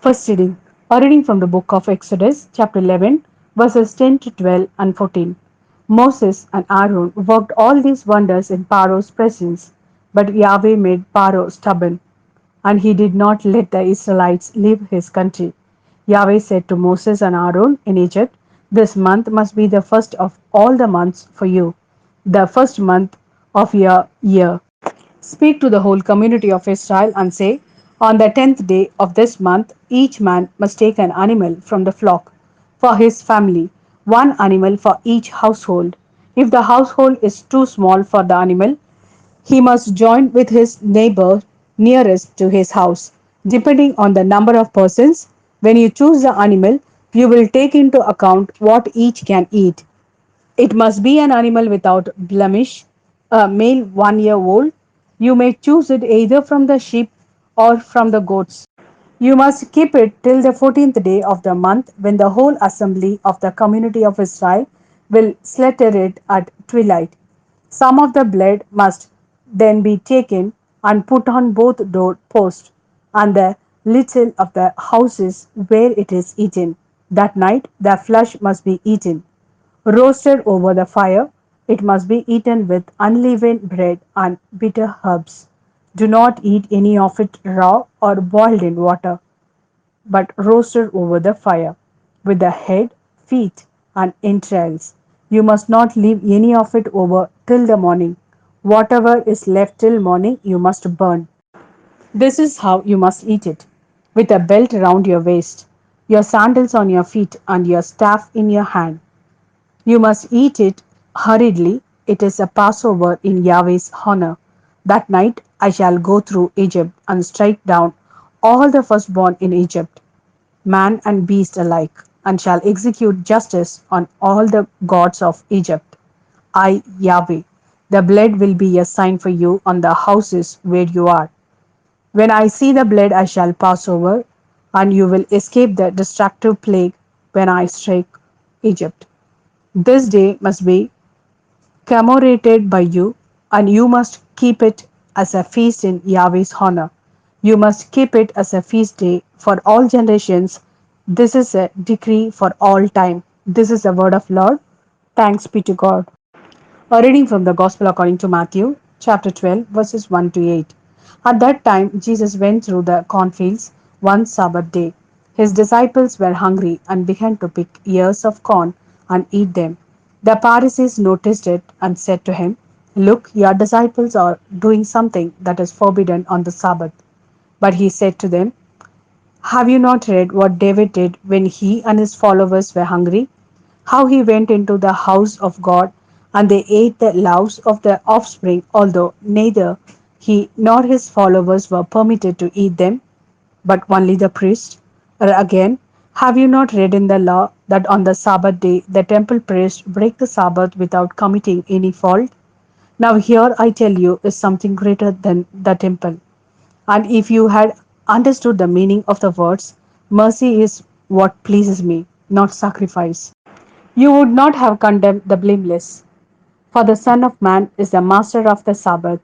First reading. A reading from the book of Exodus, chapter 11, verses 10 to 12 and 14. Moses and Aaron worked all these wonders in Pharaoh's presence, but Yahweh made Pharaoh stubborn, and he did not let the Israelites leave his country. Yahweh said to Moses and Aaron in Egypt, "This month must be the first of all the months for you, the first month of your year. Speak to the whole community of Israel and say, on the 10th day of this month, each man must take an animal from the flock for his family, one animal for each household. If the household is too small for the animal, he must join with his neighbor nearest to his house. Depending on the number of persons, when you choose the animal, you will take into account what each can eat. It must be an animal without blemish, a male 1 year old. You may choose it either from the sheep or from the goats. You must keep it till the 14th day of the month, when the whole assembly of the community of Israel will slaughter it at twilight. Some of the blood must then be taken and put on both door posts and the lintel of the houses where it is eaten. That night the flesh must be eaten roasted over the fire. It must be eaten with unleavened bread and bitter herbs. Do not eat any of it raw or boiled in water, but roasted over the fire, with the head, feet, and entrails. You must not leave any of it over till the morning. Whatever is left till morning, you must burn. This is how you must eat it, with a belt round your waist, your sandals on your feet, and your staff in your hand. You must eat it hurriedly. It is a Passover in Yahweh's honor. That night I shall go through Egypt and strike down all the firstborn in Egypt, man and beast alike, and shall execute justice on all the gods of Egypt. I, Yahweh. The blood will be a sign for you on the houses where you are. When I see the blood, I shall pass over, and you will escape the destructive plague when I strike Egypt. This day must be commemorated by you, and you must keep it as a feast in Yahweh's honor. You must keep it as a feast day for all generations. This is a decree for all time. This is the word of Lord. Thanks be to God. A reading from the Gospel according to Matthew, chapter 12, verses 1 to 8. At that time, Jesus went through the cornfields one Sabbath day. His disciples were hungry and began to pick ears of corn and eat them. The Pharisees noticed it and said to him, "Look, your disciples are doing something that is forbidden on the Sabbath." But he said to them, "Have you not read what David did when he and his followers were hungry? How he went into the house of God and they ate the loaves of the offspring, although neither he nor his followers were permitted to eat them, but only the priest? Or again, have you not read in the law that on the Sabbath day the temple priests break the Sabbath without committing any fault? Now, here I tell you is something greater than the temple. And if you had understood the meaning of the words, mercy is what pleases me, not sacrifice, you would not have condemned the blameless. For the Son of Man is the master of the Sabbath.